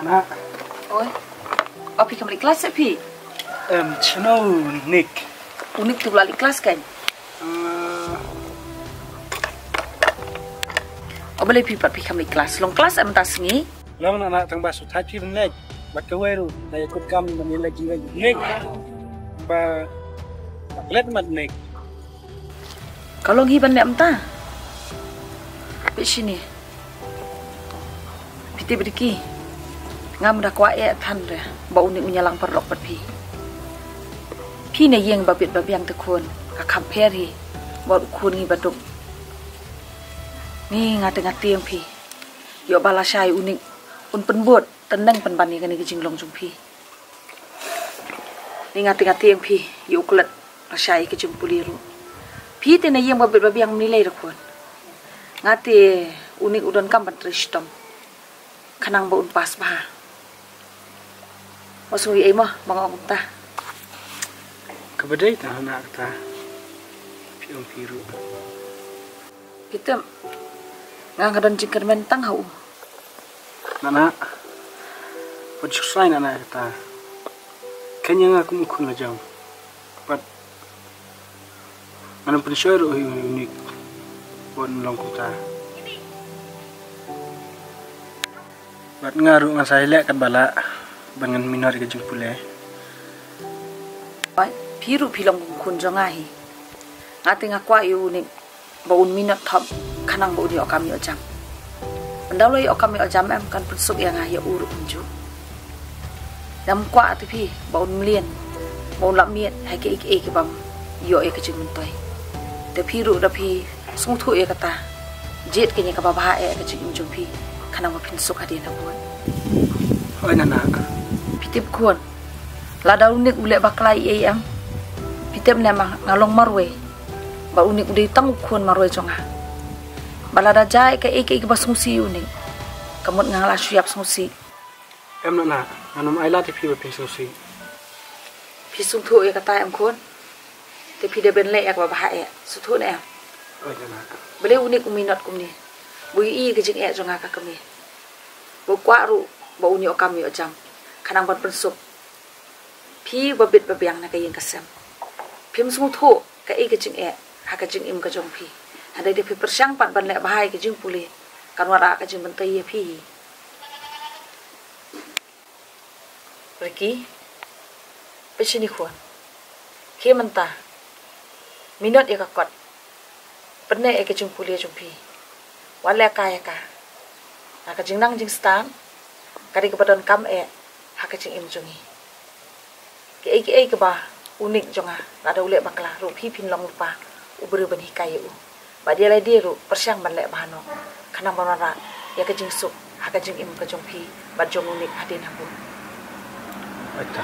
Nak. Oi. Oh, pergi kembali kelas tak, Pi? Cino, Nick. Unik tu balik kelas kan? Oh, boleh pergi kembali kelas. Long kelas am tak sengi? Long nak tang basu thaji ben leg. Bat ke weru, daya kut kam ben lagi lagi. Nick. Ba let mat Nick. Kalau ngi ban am ta. Pi sini. Piti beriki. Ngam dah kuat than dah. Ba unik menyalang perlok pat pi. Pi ne yeng babit babiang te kun. Ka kham pher hi. Ba kun ngi baduk. Ni ngati-ngati yang pi. Yo bala syai unik un penbut tenang penbani kan ni jinglong jung pi. Ni ngati-ngati yang pi. Yo kulat syai ke jumpuliru. Pi te ne yeng babit babiang menilai rakun. Ngati unik udan kam ban tristom. Kanang ba un pas bah. Masui ai mah bangong ta. Kebedai ta nak ta. Piung piru. Kita ngangadan jingker mentang hau. Nana. Wajib sai nana ta. Kanya aku mukun la jam. But mana pun syar unik. Buat nolong kita. Buat ngaruh ngan saya lek kat bala dengan minor ke jempule. Bai, piru pilong kun jongahi. Ngati ngakwa unik. Baun minat top kanang baun yo kami ojam. Pendalo yo kami ojam em kan pensuk yang ayo uruk unju. Dam kwa tu pi baun mlien. Baun lak miet hai ke ik bam yo e ke jemutoi. Te piru da pi sung thu e kata. Jet ke nya ka babah e ke jum pi kanang ma pensuk hadina buat. Oi nana. Pitip kun. La da unik ule baklai e em. Pitip nema ngalong marwe. Ba unik udah tamu kun marwe jonga. Balada jai ke ik basungsi unik. Kamut ngala siap sungsi. Em nana, anum ai la ti pi ba sungsi. Pisung thu e kata em kun. Te pi de ben le ek ba bah e. Su thu ne em. Oi nana. Bele unik uminat kumni. Bui i ke jing e jonga ka kami. Bo kwa ru ba uni o kami o jam. Kanang ban pensuk. Pi babit babiang na kayeng kasem. Pim sung thu ka ke jing e. Haka jing im ka jong pi. Ada dia pi persyang pat ban lek bahai ke jing pulih. Kan wara ka jing bentai ya pi. Pergi. Pesini kuan. Ke mentah. Minot ya kakot. Pernah ke jing pulih jong pi. Wala kaya ka. Haka jing nang jing stan. Kari kepadon kam haka jing im jongi. Ke ke bah unik jonga. Ada ulek bakla rupi pin long lupa. Uberi ben hikayu. Badia lai dia ru persyang ban lek bahano. Kanang banara ya ke jing suk haka jing im ke jong pi ban jong unik hadin habu. Aita.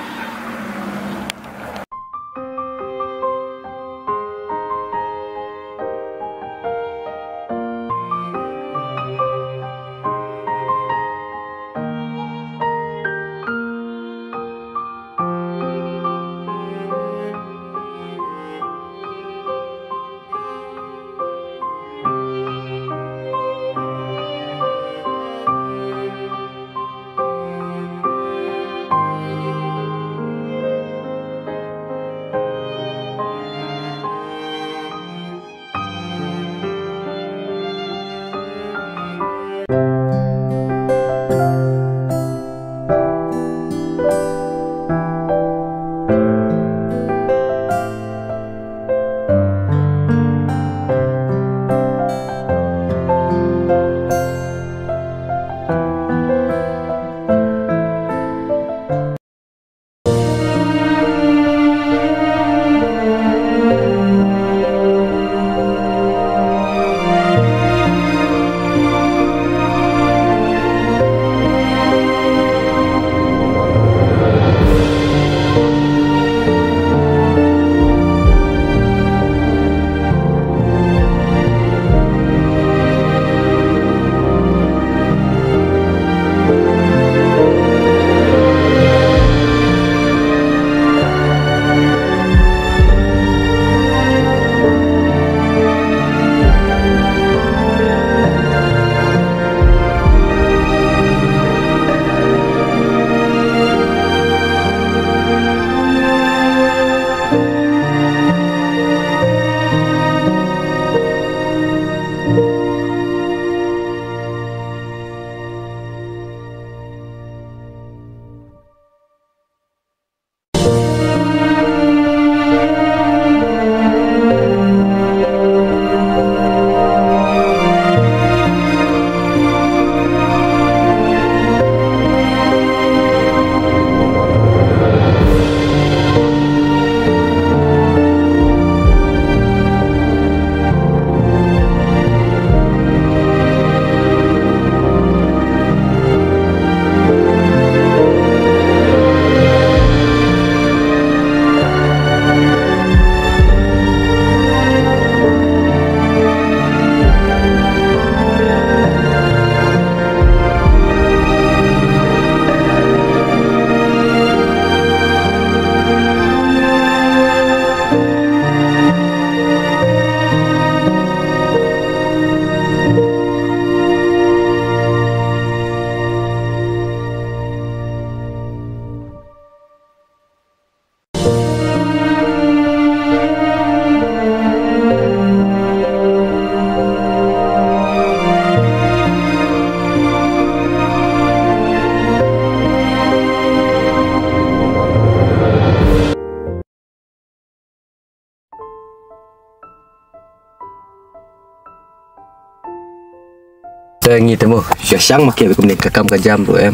Tờ nghi temo, sáng mà kêu cùng cả cam cả jam rồi em.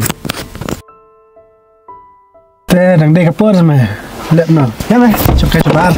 Tê đằng đây cái bớt rồi mà, lợn nào, nhá này, chụp cái chụp ăn.